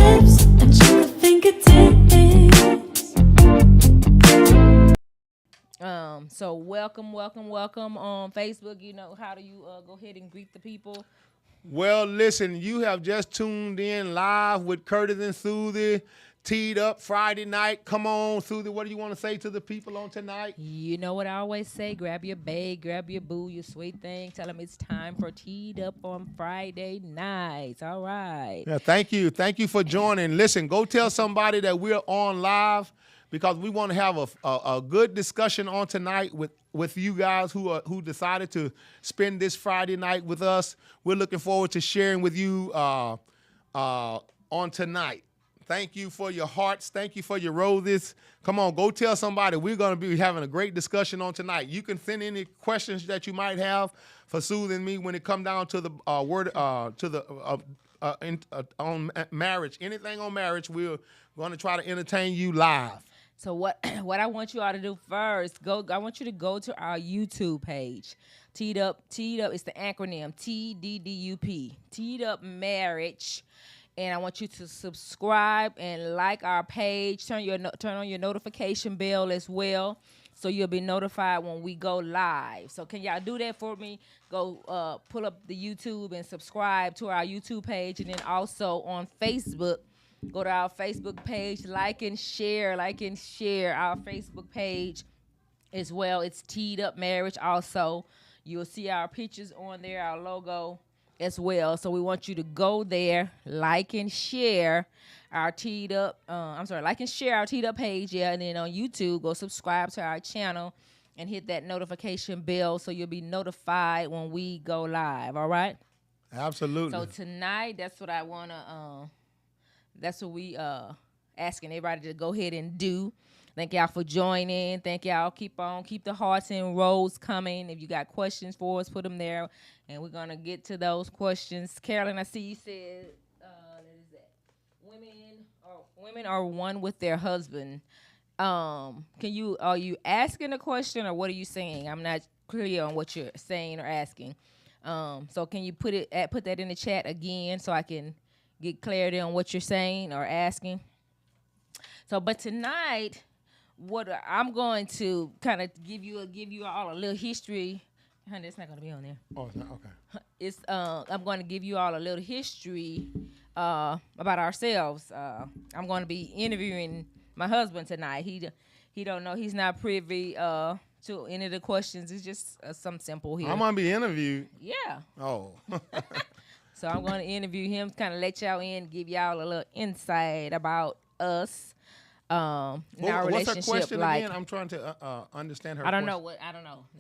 lips and check the fingertips. So welcome on Facebook. You know, how do you go ahead and greet the people? Well, listen, you have just tuned in live with Curtis and Susie, teed up Friday night. Come on, Susie, what do you want to say to the people on tonight? You know what I always say, grab your babe, grab your boo, your sweet thing. Tell them it's time for Teed Up on Friday nights. All right. Yeah, thank you. Thank you for joining. Listen, go tell somebody that we're on live because we want to have a good discussion on tonight with you guys who decided to spend this Friday night with us. We're looking forward to sharing with you on tonight. Thank you for your hearts. Thank you for your roses. Come on, go tell somebody. We're going to be having a great discussion on tonight. You can send any questions that you might have for Susan and me when it comes down to the on marriage. Anything on marriage, we're going to try to entertain you live. So what I want you all to do first, I want you to go to our YouTube page. Teed Up is the acronym TDDUP. Teed Up Marriage. And I want you to subscribe and like our page. Turn on your notification bell as well, so you'll be notified when we go live. So can y'all do that for me? Go pull up the YouTube and subscribe to our YouTube page, and then also on Facebook. Go to our Facebook page, like and share our Facebook page as well. It's Teed Up Marriage. Also, you'll see our pictures on there, our logo as well. So we want you to go there, like and share our Teed Up. Like and share our Teed Up page, yeah. And then on YouTube, go subscribe to our channel and hit that notification bell so you'll be notified when we go live. All right? Absolutely. So tonight, that's what I wanna. That's what we asking everybody to go ahead and do. Thank y'all for joining. Thank y'all. Keep the hearts and rolls coming. If you got questions for us, put them there, and we're gonna get to those questions. Carolyn, I see you said, what is that? Women are one with their husband. Are you asking a question or what are you saying? I'm not clear on what you're saying or asking. So can you put that in the chat again so I can get clarity on what you're saying or asking? So, but tonight, what I'm going to kind of give you all a little history. Honey, it's not going to be on there. Oh, it's not? Okay. I'm going to give you all a little history about ourselves. I'm going to be interviewing my husband tonight. He don't know. He's not privy to any of the questions. It's just some simple here. I'm going to be interviewed. Yeah. Oh. So I'm going to interview him, kind of let y'all in, give y'all a little insight about us, our relationship. What's her question again? I'm trying to understand her. I don't know. That's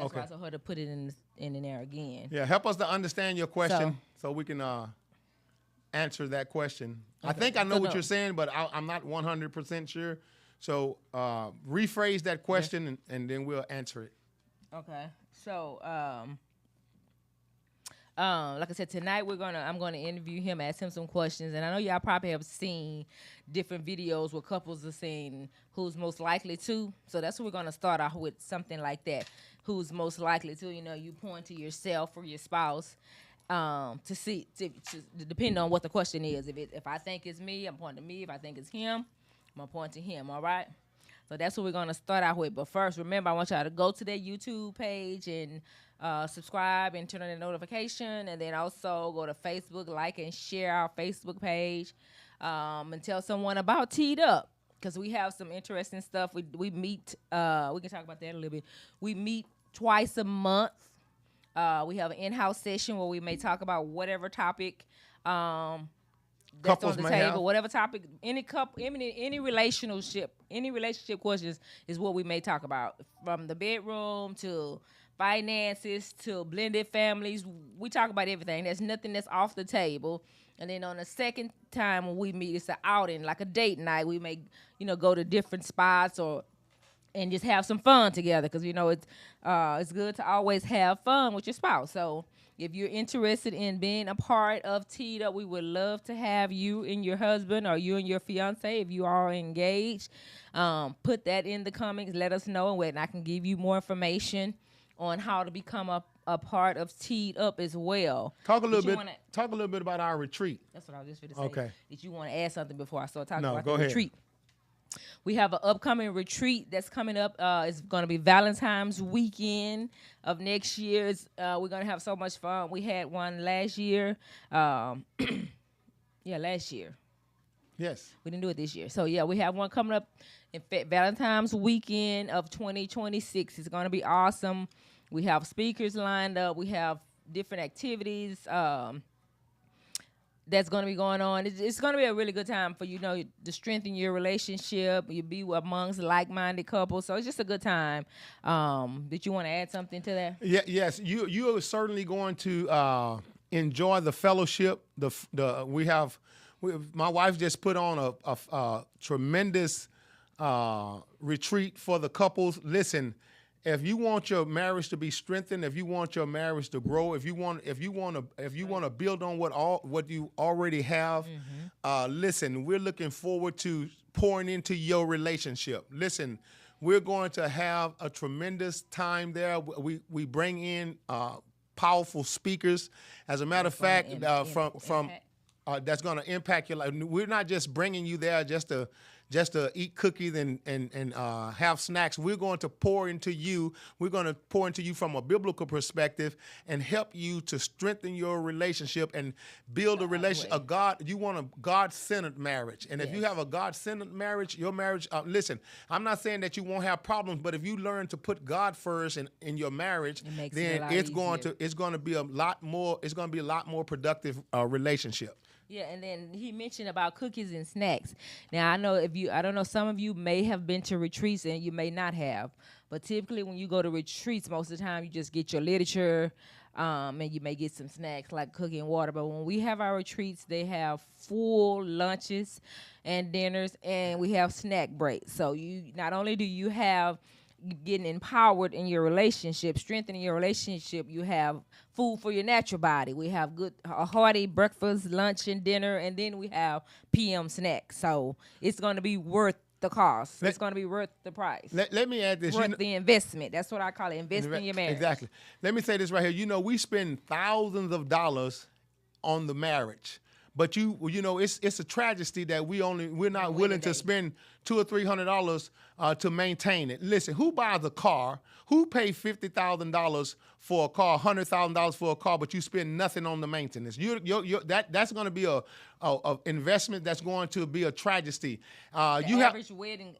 okay. why I told her to put it in there again. Yeah, help us to understand your question so we can answer that question. Okay. I think I know what you're saying, but I'm not 100% sure. So rephrase that question and then we'll answer it. Okay. So. Like I said, tonight I'm gonna interview him, ask him some questions, and I know y'all probably have seen different videos where couples are saying who's most likely to. So that's what we're gonna start off with, something like that. Who's most likely to? You know, you point to yourself or your spouse to see, depending on what the question is. If I think it's me, I'm pointing to me. If I think it's him, I'm gonna point to him. All right. So that's what we're gonna start out with. But first, remember, I want y'all to go to their YouTube page and subscribe and turn on the notification, and then also go to Facebook, like and share our Facebook page, and tell someone about Teed Up, because we have some interesting stuff. We meet. We can talk about that a little bit. We meet twice a month. We have an in-house session where we may talk about whatever topic that's Couples on the table, whatever topic, any relationship questions is what we may talk about, from the bedroom to finances to blended families. We talk about everything. There's nothing that's off the table. And then on the second time when we meet, it's an outing, like a date night. We may, go to different spots and just have some fun together, because it's good to always have fun with your spouse. So if you're interested in being a part of Teed Up, we would love to have you and your husband, or you and your fiance, if you are engaged. Put that in the comments. Let us know, and I can give you more information on how to become a part of Teed Up as well. Talk a Did little you bit. wanna- Talk a little bit about our retreat. That's what I was just going to say. Okay. Did you want to add something before I start talking No, about go the ahead. retreat? We have an upcoming retreat that's coming up. It's going to be Valentine's weekend of next year. We're going to have so much fun. We had one last year. Last year. Yes. We didn't do it this year. So, yeah, we have one coming up in Valentine's weekend of 2026. It's going to be awesome. We have speakers lined up. We have different activities that's going to be going on. It's going to be a really good time for, to strengthen your relationship. You be amongst like-minded couples. So it's just a good time. Did you want to add something to that? Yeah, yes. You are certainly going to enjoy the fellowship. My wife just put on a tremendous retreat for the couples. Listen, if you want your marriage to be strengthened, if you want your marriage to grow, if you want to build on what you already have, listen, we're looking forward to pouring into your relationship. Listen, we're going to have a tremendous time there. We bring in powerful speakers. As a matter of fact, from that's going to impact your life. We're not just bringing you there just to eat cookies and have snacks. We're going to pour into you. We're going to pour into you from a biblical perspective and help you to strengthen your relationship and build a relationship. You want a God-centered marriage. And if you have a God-centered marriage, your marriage, listen, I'm not saying that you won't have problems, but if you learn to put God first in your marriage, then it's going to be a lot more productive relationship. Yeah, and then he mentioned about cookies and snacks. Now, I don't know, some of you may have been to retreats and you may not have, but typically when you go to retreats, most of the time you just get your literature, and you may get some snacks like cookie and water. But when we have our retreats, they have full lunches and dinners, and we have snack breaks. So you not only do you have getting empowered in your relationship, strengthening your relationship, you have food for your natural body. We have a hearty breakfast, lunch, and dinner, and then we have PM snacks. So it's going to be worth the cost. It's going to be worth the price. Let me add this. Worth the investment. That's what I call it. Invest in your marriage. Exactly. Let me say this right here. We spend thousands of dollars on the marriage. But it's a tragedy that we're not willing to spend $200 or $300 to maintain it. Listen, who buys a car? Who pays $50,000 for a car, $100,000 for a car, but you spend nothing on the maintenance? That's going to be a investment that's going to be a tragedy. The average wedding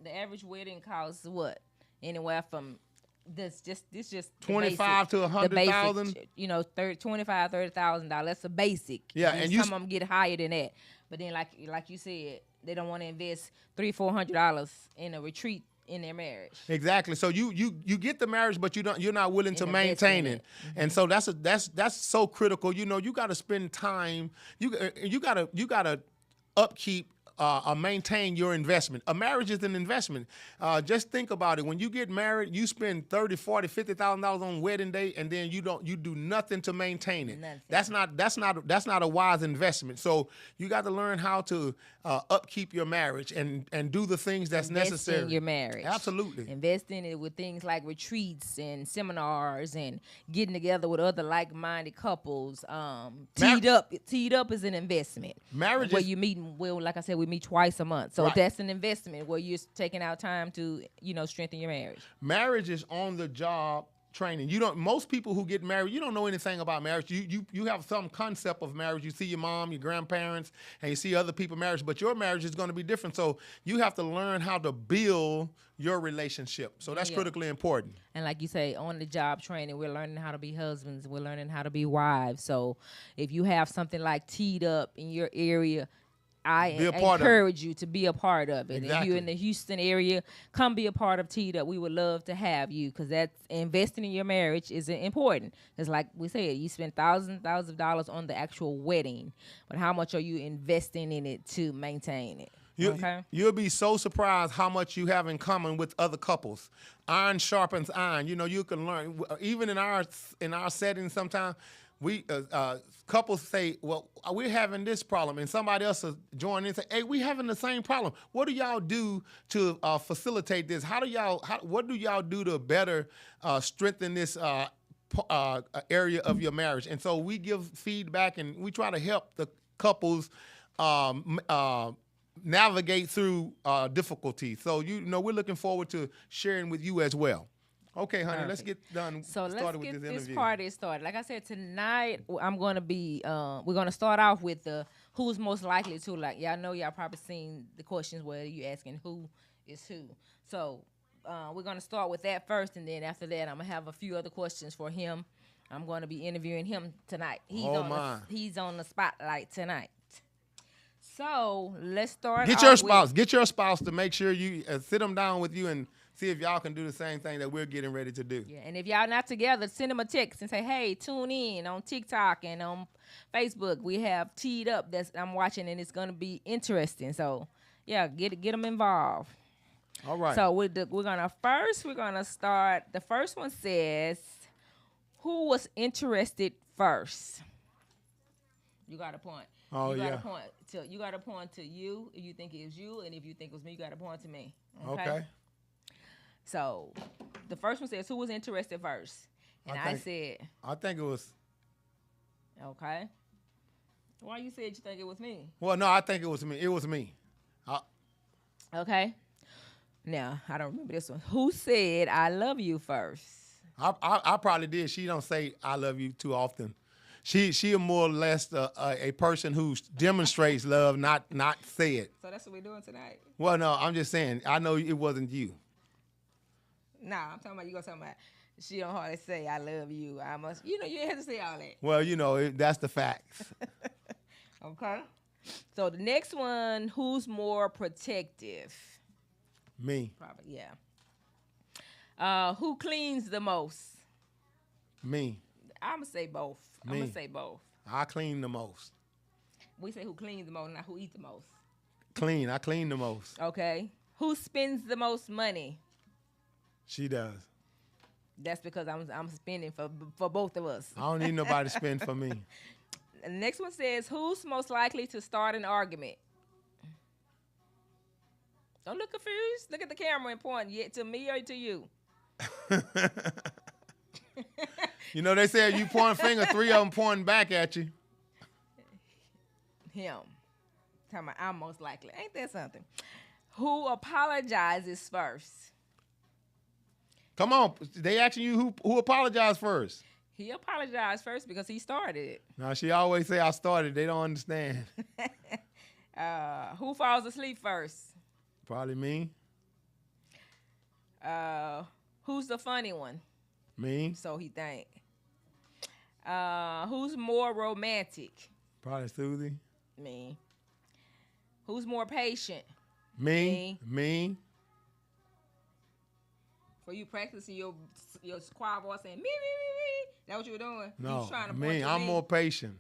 costs what? Anywhere from this just $25,000 to $100,000. $25,000-$30,000. That's a basic. Yeah, and some of them get higher than that. But then, like you said, they don't want to invest $300-$400 in a retreat in their marriage. Exactly. So you get the marriage, but you're not willing to maintain it. Mm-hmm. And so that's so critical. You got to spend time. You got to upkeep. Maintain your investment. A marriage is an investment. Just think about it. When you get married, you spend $30,000, $40,000, $50,000 on wedding day, and then you do nothing to maintain it. Nothing. That's not a wise investment. So you got to learn how to upkeep your marriage and do the things that's necessary. Invest in your marriage. Absolutely. Invest in it with things like retreats and seminars and getting together with other like-minded couples. Teed up is an investment. Marriage where you meet. Well, like I said, we meet twice a month. So that's an investment where you're taking out time to, strengthen your marriage. Marriage is on the job training. Most people who get married, you don't know anything about marriage. You have some concept of marriage. You see your mom, your grandparents, and you see other people marriage, but your marriage is going to be different. So you have to learn how to build your relationship. So that's critically important. And like you say, on the job training, we're learning how to be husbands. We're learning how to be wives. So if you have something like Teed Up in your area, I encourage you to be a part of it. Exactly. If you're in the Houston area, come be a part of Teed Up. We would love to have you because that's investing in your marriage is important. Because like we said, you spend thousands of dollars on the actual wedding, but how much are you investing in it to maintain it? You'll be so surprised how much you have in common with other couples. Iron sharpens iron. You can learn. Even in our setting sometimes, we couples say, well, we're having this problem, and somebody else will join in and say, hey, we having the same problem. What do y'all do to facilitate this? What do y'all do to better strengthen this area of your marriage. And so we give feedback and we try to help the couples navigate through difficulties. So, we're looking forward to sharing with you as well. Okay, honey, let's get done. So let's started get with this this interview. party started. Like I said, tonight I'm gonna be. We're gonna start off with the who's most likely to. Like y'all know, y'all probably seen the questions where you asking who is who. So we're gonna start with that first, and then after that, I'm gonna have a few other questions for him. I'm gonna be interviewing him tonight. He's on the spotlight tonight. So let's start. Get your spouse. Get your spouse to make sure you sit them down with you and see if y'all can do the same thing that we're getting ready to do. Yeah, and if y'all not together, send them a text and say, "Hey, tune in on TikTok and on Facebook. We have Teed Up that I'm watching, and it's gonna be interesting." So yeah, get them involved. All right. So we're gonna start. The first one says, "Who was interested first?" You got a point. Oh, you got yeah. You got a point to you if you think it was you, and if you think it was me, you got a point to me. Okay. So the first one says, "Who was interested first?" And I said, I think it was. okay. Why you said you think it was me? Well, no, I think it was me. It was me. Okay. Now, I don't remember this one. Who said "I love you" first? I probably did. She don't say "I love you" too often. She is more or less a person who demonstrates love, not say it. So that's what we're doing tonight. Well, no, I'm just saying. I know it wasn't you. Nah, I'm talking about you gonna talk about. She don't hardly say "I love you." I must. You ain't have to say all that. Well, that's the facts. Okay. So the next one, who's more protective? Me. Probably, yeah. Who cleans the most? Me. I'm gonna say both. Me. I'm gonna say both. I clean the most. We say who cleans the most, not who eats the most. Clean. I clean the most. Okay. Who spends the most money? She does. That's because I'm spending for both of us. I don't need nobody to spend for me. The next one says, who's most likely to start an argument? Don't look confused. Look at the camera and point to me or to you. They say if you point a finger, 3 of them pointing back at you. Him. Talking about I'm most likely. Ain't that something? Who apologizes first? Come on. They asking you who apologized first. He apologized first because he started it. Now, she always say I started. They don't understand. Who falls asleep first? Probably me. Who's the funny one? Me. So he think. Who's more romantic? Probably Susie. Me. Who's more patient? Me. For you practicing your choir voice saying me. That what you were doing? You No, was trying to me. point to I'm me? more patient.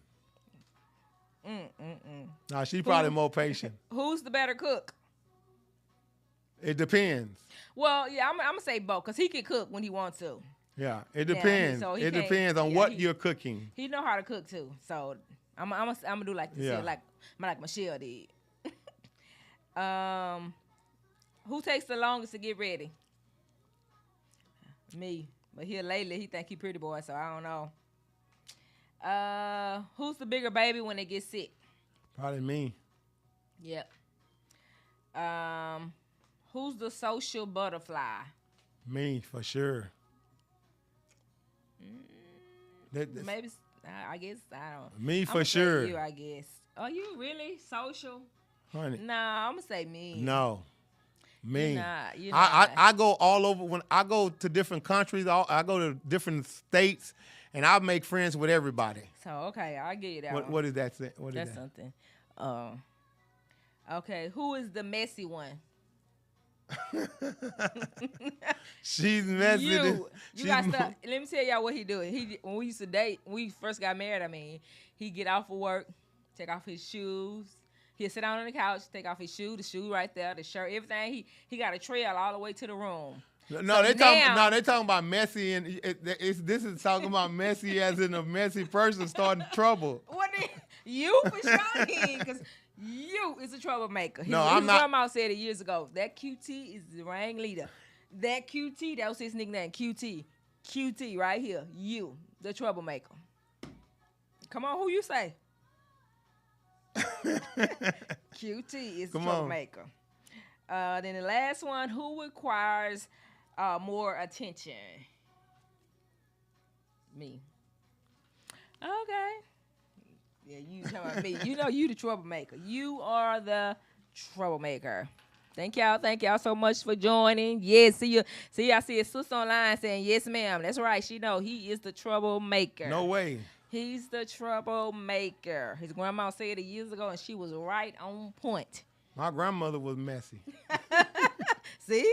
Nah, she probably more patient. Who's the better cook? It depends. Well, yeah, I'm gonna say both because he can cook when he wants to. Yeah, it depends. so he it can't- depends on yeah, what he- you're cooking. He know how to cook too. So I'm gonna do like this, Yeah. like Michelle did. Who takes the longest to get ready? Me. But here lately he think he pretty boy, so I don't know. Who's the bigger baby when they get sick? Probably me. Yep. Who's the social butterfly? Me, for sure. Maybe I guess I don't. Me I'ma for say sure. You, I guess. Are you really social? Honey. Nah, I'm gonna say me. No. Me. You're I go all over. When I go to different countries, I go to different states, and I make friends with everybody. So okay, I'll give you that one. What is that? What is That's that? something. Okay, who is the messy one? She's messy. You got stuff. Let me tell y'all what he doing. When we used to date, when we first got married, he get off of work, take off his shoes. He'll sit down on the couch, take off his shoe, the shoe right there, the shirt, everything. He got a trail all the way to the room. No, they talking about messy, and this is talking about messy as in a messy person starting trouble. What you for sure? Because you is a troublemaker. No, I'm his not. grandma said it years ago. That QT is the ringleader. That QT, that was his nickname, QT. QT right here. You, the troublemaker. Come on, who you say? QT is the Come on. troublemaker. Then the last one, who requires more attention? Me. Okay. Yeah, you talking about me. You know you the troublemaker. You are the troublemaker. Thank y'all so much for joining. Yes, see I see his sister online saying, yes, ma'am. That's right. She know he is the troublemaker. No way. He's the troublemaker. His grandma said it years ago, and she was right on point. My grandmother was messy. See?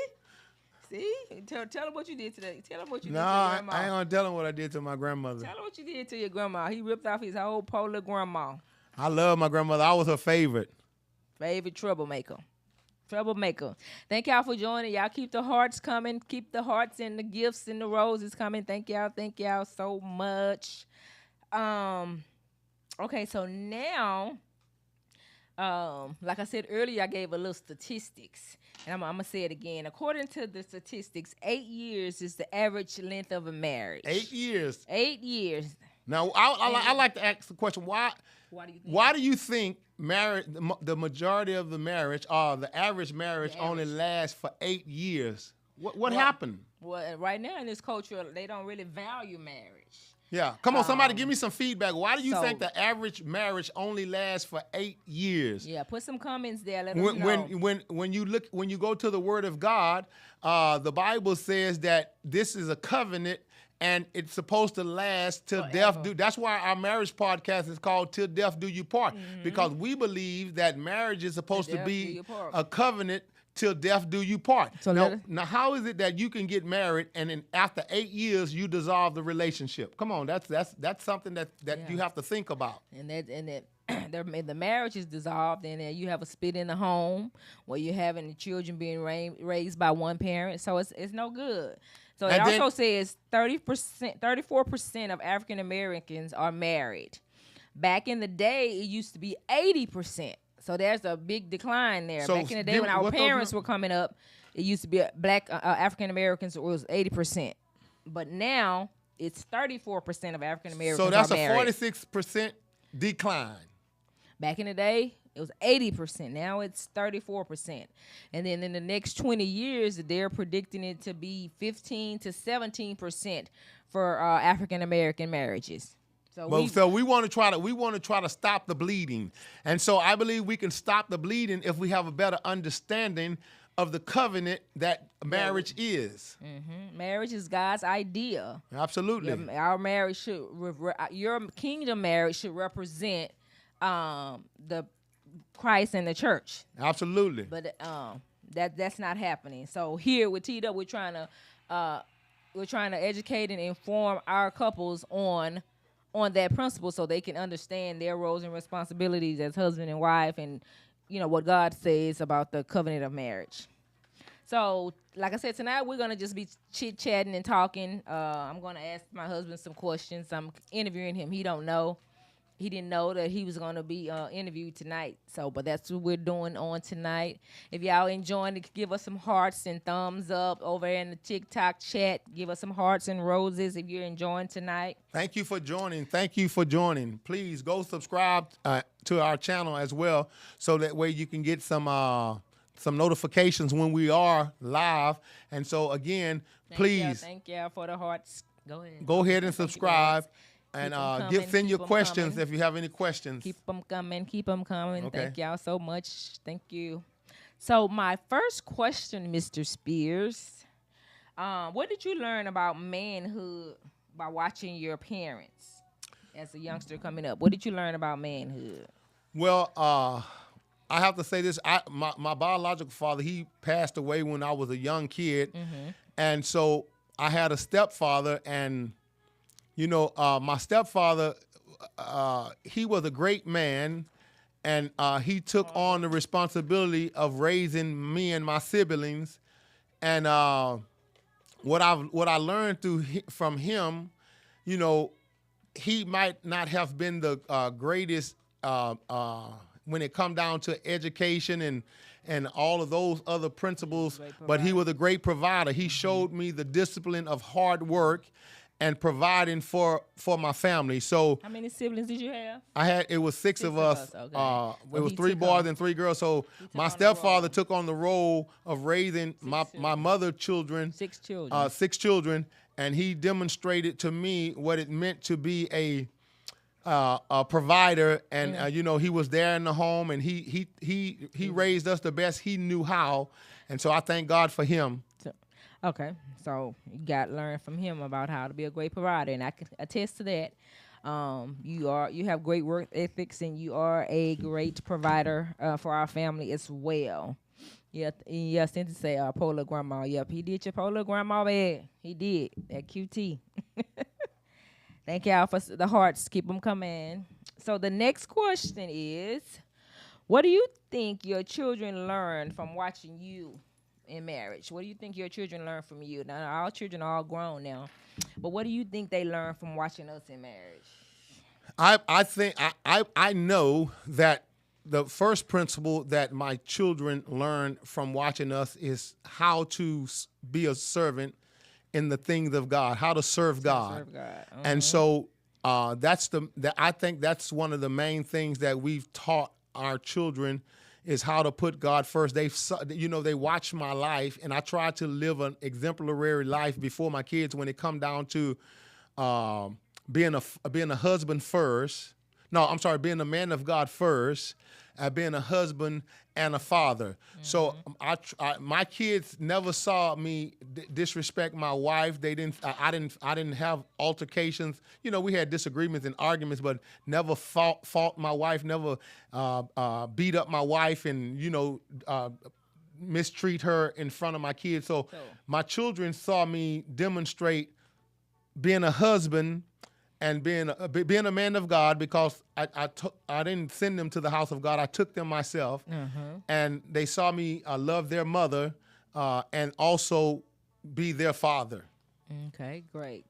Tell him what you did today. Tell him what you did to your I grandma. ain't gonna tell him what I did to my grandmother. Tell him what you did to your grandma. He ripped off his whole polar grandma. I love my grandmother. I was her favorite. Favorite troublemaker. Thank y'all for joining. Y'all keep the hearts coming. Keep the hearts and the gifts and the roses coming. Thank y'all so much. Okay, so now, like I said earlier, I gave a little statistics. And I'm gonna say it again. According to the statistics, 8 years is the average length of a marriage. 8 years. 8 years. Now, I like to ask the question: Why do you think? Why do you think marriage, the majority of the marriage, or the average marriage, only lasts for 8 years? What happened? Well, right now in this culture, they don't really value marriage. Yeah, come on, somebody give me some feedback. Why do you so- think the average marriage only lasts for 8 years? Yeah, put some comments there. Let us know. When you go to the Word of God, the Bible says that this is a covenant and it's supposed to last till death do. That's why our marriage podcast is called "Till Death Do You Part," because we believe that marriage is supposed to be a covenant till death do you part. So now, how is it that you can get married and then after 8 years you dissolve the relationship? Come on, that's something that you have to think about. And the marriage is dissolved, and then you have a split in the home where you're having the children being raised by one parent. So it's no good. So it also says 34% of African Americans are married. Back in the day, it used to be 80%. So there's a big decline there. So back in the day when our parents were coming up, it used to be black African Americans was 80%. But now it's 34% of African Americans So that's are a married. 46% decline. Back in the day, it was 80%. Now it's 34%. And then in the next 20 years, they're predicting it to be 15 to 17% for African American marriages. So we want to try to stop the bleeding. And so I believe we can stop the bleeding if we have a better understanding of the covenant that marriage is. Mm-hmm. Marriage is God's idea. Absolutely. Our marriage should, your kingdom marriage should represent the Christ and the church. Absolutely. But that's not happening. So here with TDDUP, we're trying to educate and inform our couples on that principle so they can understand their roles and responsibilities as husband and wife, and what God says about the covenant of marriage. So, like I said, tonight we're gonna just be chit-chatting and talking. I'm gonna ask my husband some questions. I'm interviewing him. He didn't know that he was gonna be interviewed tonight. But that's what we're doing on tonight. If y'all enjoying it, give us some hearts and thumbs up over in the TikTok chat. Give us some hearts and roses if you're enjoying tonight. Thank you for joining. Please go subscribe to our channel as well, so that way you can get some notifications when we are live. And so again, please thank y'all for the hearts. Go ahead and subscribe. And send your questions coming. if you have any questions. Keep them coming. Okay. Thank y'all so much. Thank you. So my first question, Mr. Spears, what did you learn about manhood by watching your parents as a youngster coming up? What did you learn about manhood? Well, I have to say this. My biological father, he passed away when I was a young kid. Mm-hmm. And so I had a stepfather, and my stepfather, he was a great man, and he took on the responsibility of raising me and my siblings. And what I learned from him, he might not have been the greatest when it come down to education and all of those other principles, Great but he provider. was a great provider. He showed me the discipline of hard work and providing for my family. So How many siblings did you have? it was six of us. Okay. It So was he 3 took boys on- and 3 girls. So my on the stepfather role. took on the role of raising my children. mother children, 6 children. 6 children, and he demonstrated to me what it meant to be a provider, and he was there in the home, and he raised us the best he knew how, and so I thank God for him. Okay, so you got to learn from him about how to be a great provider, and I can attest to that. You have great work ethics, and you are a great provider for our family as well. Yeah, Cynthia say polar grandma. Yep, he did your polar grandma bad. He did that QT. Thank y'all for the hearts. Keep them coming. So the next question is, what do you think your children learn from watching you in marriage? What do you think your children learn from you? Now, our children are all grown now, but what do you think they learn from watching us in marriage? I think I know that the first principle that my children learn from watching us is how to be a servant in the things of God, how to serve God. Serve God. And so I think that's one of the main things that we've taught our children is how to put God first. They watch my life, and I try to live an exemplary life before my kids when it come down to being a husband first. No, I'm sorry, being a man of God first, being a husband and a father. So my kids never saw me disrespect my wife. I didn't have altercations. We had disagreements and arguments, but never fought my wife. Never beat up my wife and mistreat her in front of my kids. So my children saw me demonstrate being a husband and being a man of God, because I didn't send them to the house of God. I took them myself, and they saw me love their mother and also be their father. Okay, great.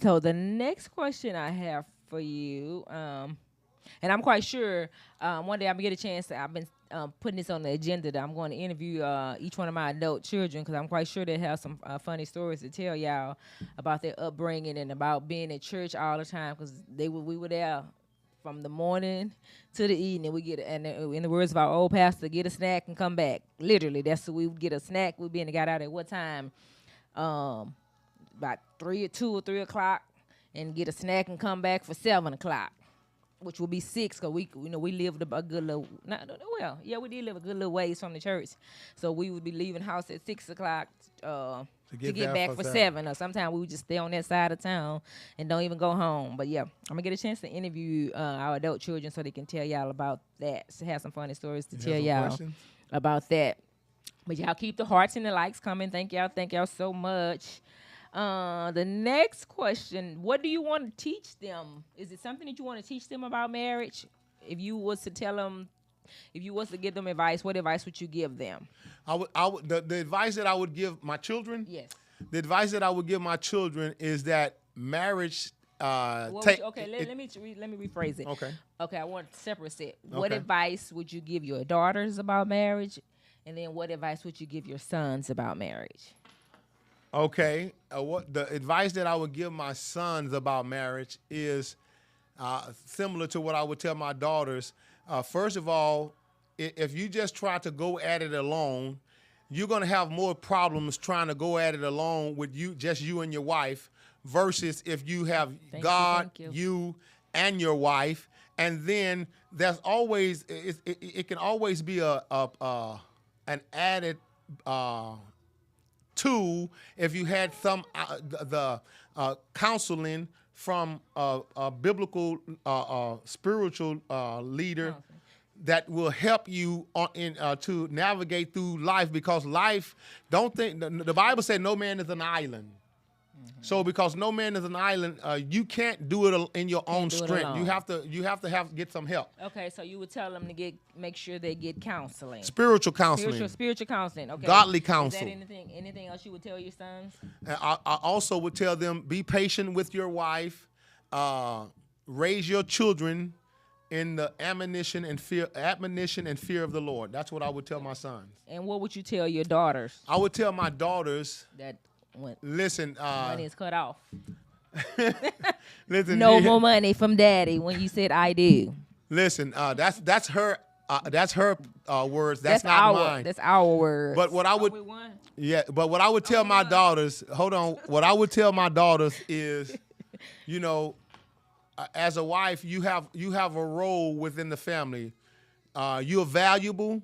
So the next question I have for you, and I'm quite sure one day I'm gonna get a chance. I've been putting this on the agenda that I'm going to interview each one of my adult children, because I'm quite sure they have some funny stories to tell y'all about their upbringing and about being at church all the time, because we were there from the morning to the evening. We get, and in the words of our old pastor, get a snack and come back. Literally, that's what we would get a snack. We'd be in and got out at what time? About 2 or 3 o'clock, and get a snack and come back for 7 o'clock. Which will be 6, because we lived a good little, we did live a good little ways from the church, so we would be leaving house at 6 o'clock to get back for 7, or sometimes we would just stay on that side of town and don't even go home. But yeah, I'm gonna get a chance to interview our adult children so they can tell y'all about that. So have some funny stories to tell y'all Questions? about that. But y'all keep the hearts and the likes coming. Thank y'all so much. The next question, what do you want to teach them? Is it something that you want to teach them about marriage? If you was to give them advice, what advice would you give them? The advice that I would give my children? Yes. The advice that I would give my children is that marriage Let me rephrase it. Okay, I want a separate set. What advice would you give your daughters about marriage? And then what advice would you give your sons about marriage? Okay. What the advice that I would give my sons about marriage is similar to what I would tell my daughters. First of all, if you just try to go at it alone, you're going to have more problems trying to go at it alone with just you and your wife, versus if you have God, you, and your wife. And then there's always, it can always be an added tool if you had some counseling from a biblical spiritual leader that will help you to navigate through life, because life, the Bible said no man is an island. So because no man is an island, you can't do it in your own strength. You have to get some help. Okay, so you would tell them to make sure they get counseling. Spiritual counseling. Spiritual counseling. Okay. Godly counsel. Is that anything else you would tell your sons? I also would tell them, be patient with your wife, raise your children in the admonition and fear of the Lord. That's what I would tell my sons. And what would you tell your daughters I would tell my daughters, that when listen, money is cut off? listen, No more money from daddy when you said I do. listen, that's her words. That's not mine. That's our word. But what I would, but what I would tell my daughters, hold on, what I would tell my daughters is, you know, as a wife, you have a role within the family. You're valuable.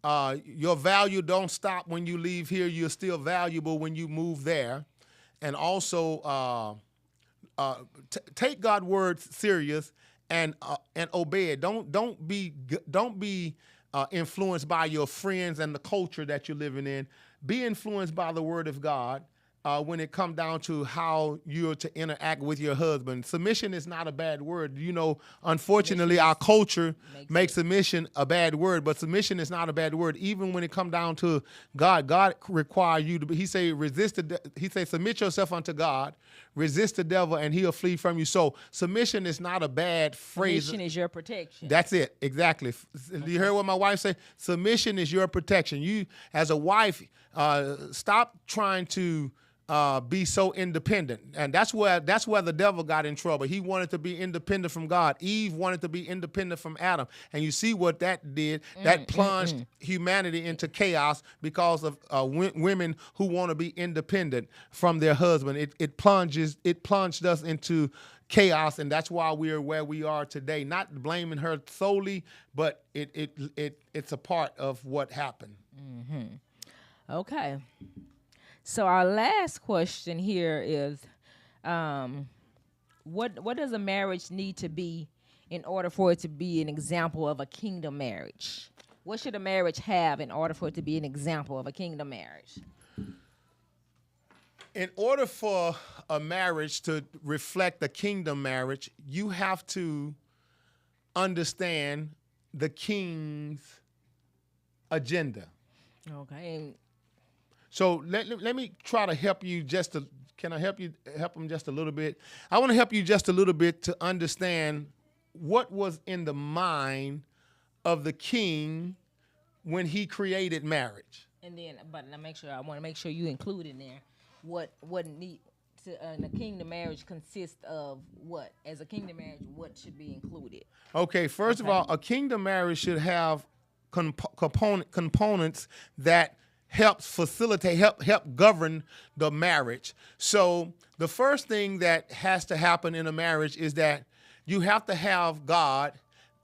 Your value don't stop when you leave here. You're still valuable when you move there. And also, take God's word serious and obey it. Don't be influenced by your friends and the culture that you're living in. Be influenced by the word of God. When it comes down to how you're to interact with your husband. Submission is not a bad word. You know, unfortunately, our culture makes submission a bad word, but submission is not a bad word. Even when it comes down to God, God requires you to be, he say, submit yourself unto God, resist the devil, and he'll flee from you. So submission is not a bad phrase. Submission is your protection. That's it, exactly. You heard what my wife said? Submission is your protection. You, as a wife, stop trying to be so independent. And that's where the devil got in trouble. He wanted to be independent from God. Eve wanted to be independent from Adam. And you see what that did. That plunged humanity into chaos because of women who want to be independent from their husband. It plunged us into chaos, and that's why we are where we are today. Not blaming her solely, but it's a part of what happened. Mm-hmm. Okay. So our last question here is, what does a marriage need to be in order for it to be an example of a kingdom marriage? What should a marriage have in order for it to be an example of a kingdom marriage? In order for a marriage to reflect a kingdom marriage, you have to understand the king's agenda. Okay. So let me try to help you can I help them just a little bit? I want to help you just a little bit to understand what was in the mind of the king when he created marriage. And then, but I want to make sure you include in there what need to a kingdom marriage consists of what? As a kingdom marriage, what should be included? Okay, first of all, a kingdom marriage should have components that help govern the marriage. So the first thing that has to happen in a marriage is that you have to have God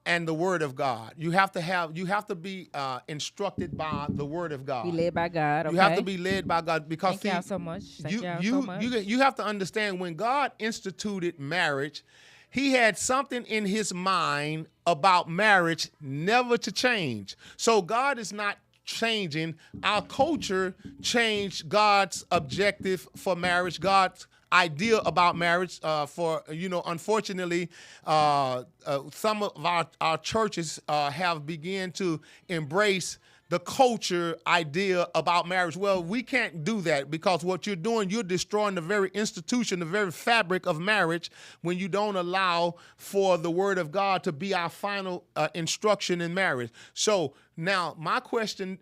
and the Word of God. You have to be instructed by the Word of God. Be led by God. Okay. You have to be led by God because Thank y'all so much. You have to understand when God instituted marriage, He had something in His mind about marriage never to change. So God is not changing. Our culture changed God's objective for marriage, God's idea about marriage. Unfortunately, some of our churches have begun to embrace the culture idea about marriage. Well, we can't do that because what you're doing, you're destroying the very institution, the very fabric of marriage when you don't allow for the Word of God to be our final instruction in marriage. So now my question,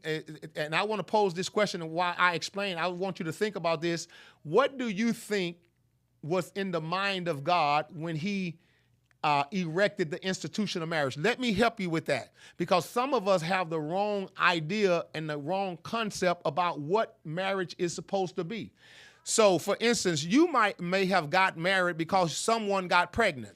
and I want to pose this question and why I explain, I want you to think about this. What do you think was in the mind of God when He erected the institution of marriage? Let me help you with that, because some of us have the wrong idea and the wrong concept about what marriage is supposed to be. So, for instance, you may have got married because someone got pregnant.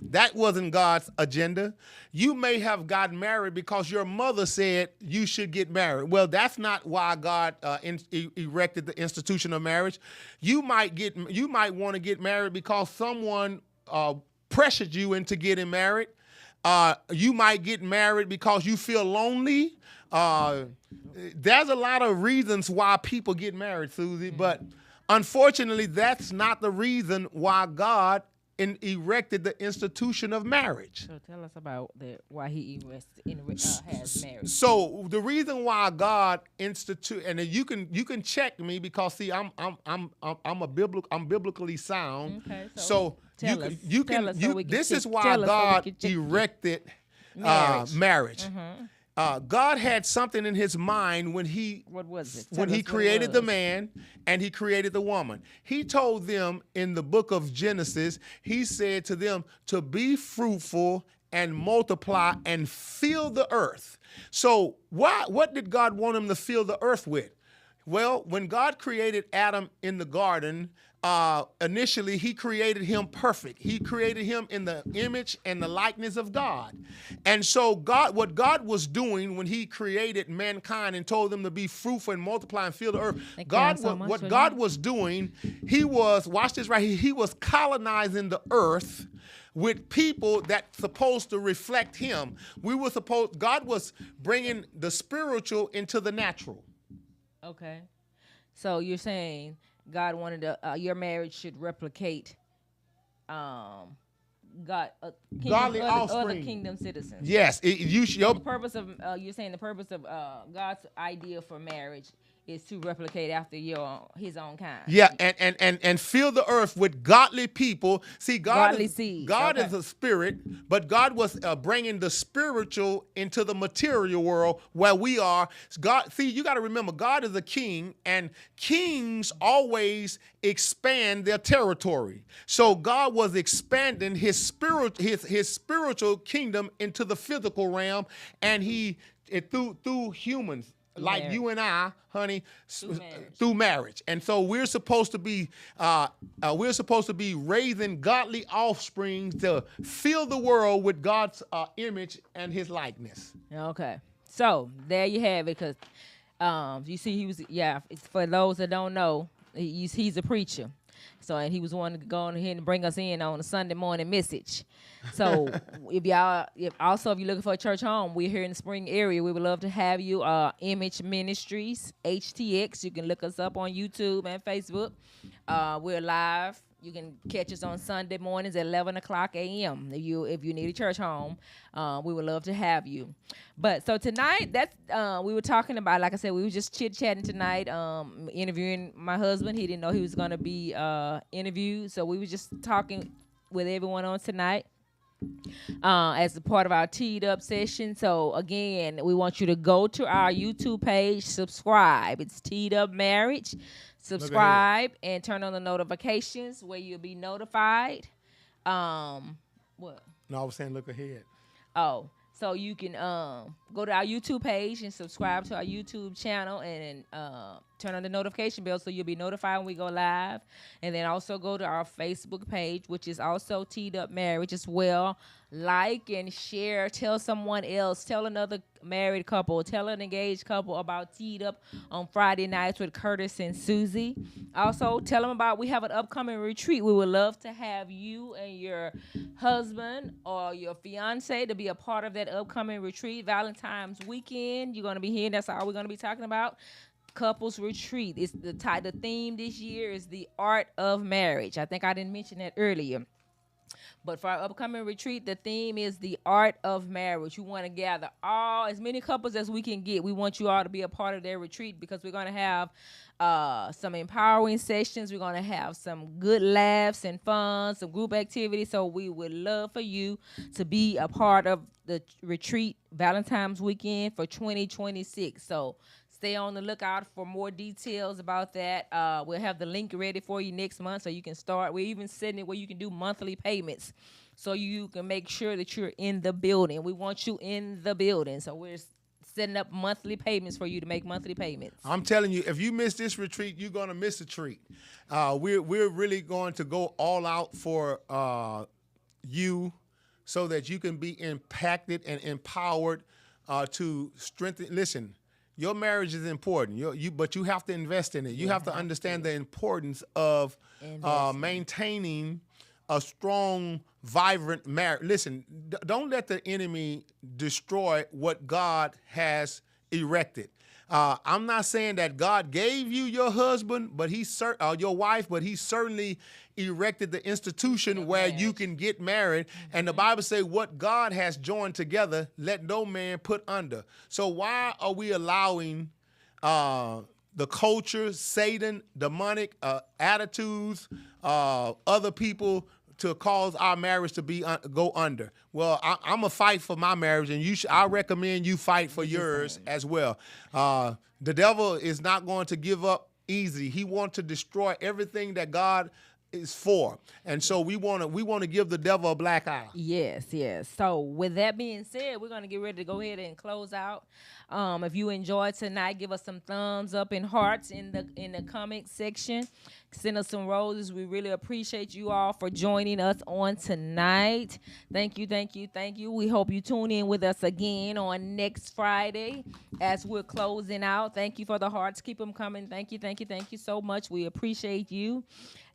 That wasn't God's agenda. You may have gotten married because your mother said you should get married. Well, that's not why God erected the institution of marriage. You might want to get married because someone pressured you into getting married. You might get married because you feel lonely. There's a lot of reasons why people get married, Susie, but unfortunately, that's not the reason why God erected the institution of marriage. So tell us about why He has marriage. So the reason why God institute, and then you can check me because see, I'm biblically sound. Okay, So tell us. you Tell can us so we can this check- is why tell us so we God can check- erected Marriage. marriage. God had something in his mind when What was it? when Tell he us what it created the was. man and he created the woman. He told them in the book of Genesis, he said to them to be fruitful and multiply and fill the earth. So what did God want him to fill the earth with? Well, when God created Adam in the garden, initially he created him perfect. He created him in the image and the likeness of God. And so what God was doing when he created mankind and told them to be fruitful and multiply and fill the earth, what God was doing, he was, watch this right here, he was colonizing the earth with people that's supposed to reflect him. God was bringing the spiritual into the natural. Okay. So you're saying God wanted your marriage should replicate Godly other offspring. kingdom citizens. Yes, The purpose of you're saying the purpose of God's idea for marriage is to replicate after his own kind. Yeah, and fill the earth with godly people. See, Godly seeds. God Okay. is a spirit, but God was bringing the spiritual into the material world where we are. God, see, you got to remember, God is a king, and kings always expand their territory. So God was expanding his spiritual kingdom into the physical realm, and through humans. Like marriage. you and I, honey, marriage. through marriage, and so we're supposed to be raising godly offspring to fill the world with God's image and His likeness. Okay. So there you have it. Because you see, it's for those that don't know, he's a preacher. So, and he was one to go on ahead and bring us in on a Sunday morning message. So, if you're looking for a church home, we're here in the Spring area. We would love to have you. Image Ministries, HTX. You can look us up on YouTube and Facebook. We're live. You can catch us on Sunday mornings at 11 o'clock a.m. If you need a church home, we would love to have you. But so tonight, we were talking about, like I said, we were just chit-chatting tonight, interviewing my husband. He didn't know he was going to be interviewed, so we were just talking with everyone on tonight as a part of our Teed Up session. So again, we want you to go to our YouTube page, subscribe. It's Teed Up Marriage. Subscribe and turn on the notifications where you'll be notified. What? No, I was saying look ahead. Oh, so you can go to our YouTube page and subscribe to our YouTube channel and turn on the notification bell so you'll be notified when we go live. And then also go to our Facebook page, which is also Teed Up Marriage as well. Like and share. Tell someone else. Tell another married couple. Tell an engaged couple about Teed Up on Friday nights with Curtis and Susie. Also, tell them about we have an upcoming retreat. We would love to have you and your husband or your fiance to be a part of that upcoming retreat. Valentine's weekend. You're going to be here. That's all we're going to be talking about. Couples retreat. It's the theme this year is the art of marriage. I think I didn't mention that earlier. But for our upcoming retreat, the theme is the art of marriage. We want to gather as many couples as we can get. We want you all to be a part of their retreat because we're going to have some empowering sessions. We're going to have some good laughs and fun, some group activities. So we would love for you to be a part of the retreat Valentine's weekend for 2026. So stay on the lookout for more details about that. We'll have the link ready for you next month so you can start. We're even setting it where you can do monthly payments so you can make sure that you're in the building. We want you in the building. So we're setting up monthly payments for you to make monthly payments. I'm telling you, if you miss this retreat, you're going to miss a treat. We're really going to go all out for you so that you can be impacted and empowered to strengthen. Listen, your marriage is important, but you have to invest in it. You have to understand the importance of maintaining a strong, vibrant marriage. Listen, don't let the enemy destroy what God has erected. I'm not saying that God gave you your husband, but your wife, but he certainly erected the institution where you can get married. And the Bible says, what God has joined together, let no man put under. So why are we allowing the culture, Satan, demonic attitudes, other people to cause our marriage to go under? Well, I'm a fight for my marriage, and I recommend you fight for yours as well. The devil is not going to give up easy. He wants to destroy everything that God is for, and so we want to give the devil a black eye. Yes. So with that being said, we're gonna get ready to go ahead and close out. If you enjoyed tonight, give us some thumbs up and hearts in the comment section. Send us some roses. We really appreciate you all for joining us on tonight. Thank you. We hope you tune in with us again on next Friday as we're closing out. Thank you for the hearts. Keep them coming. Thank you so much. We appreciate you.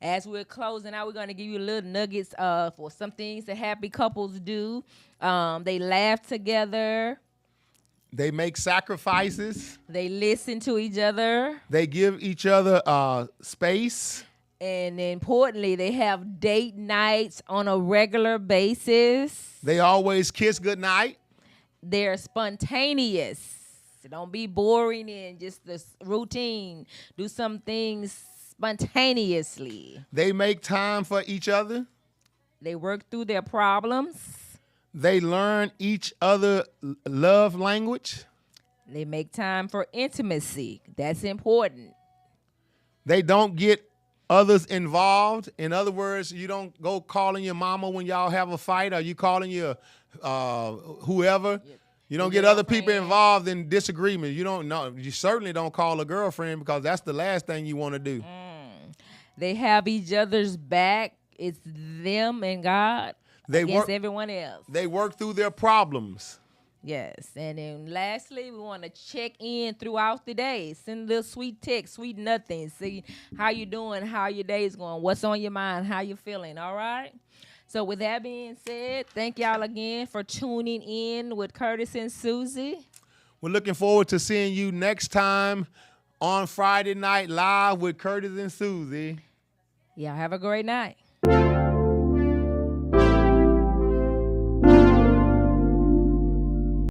As we're closing out, we're going to give you little nuggets for some things that happy couples do. They laugh together. They make sacrifices. They listen to each other. They give each other space. And importantly, they have date nights on a regular basis. They always kiss goodnight. They're spontaneous. Don't be boring and just this routine. Do some things spontaneously. They make time for each other. They work through their problems. They learn each other love language. They make time for intimacy. That's important. They don't get others involved. In other words, you don't go calling your mama when y'all have a fight, or you calling your whoever. You don't get other people involved in disagreement. You don't know. You certainly don't call a girlfriend, because that's the last thing you want to do. They have each other's back. It's them and God against everyone else. They work through their problems. Yes. And then lastly, we want to check in throughout the day. Send a little sweet text, sweet nothing. See how you doing, how your day's going, what's on your mind, how you feeling, all right? So with that being said, thank y'all again for tuning in with Curtis and Susie. We're looking forward to seeing you next time on Friday Night Live with Curtis and Susie. Y'all have a great night.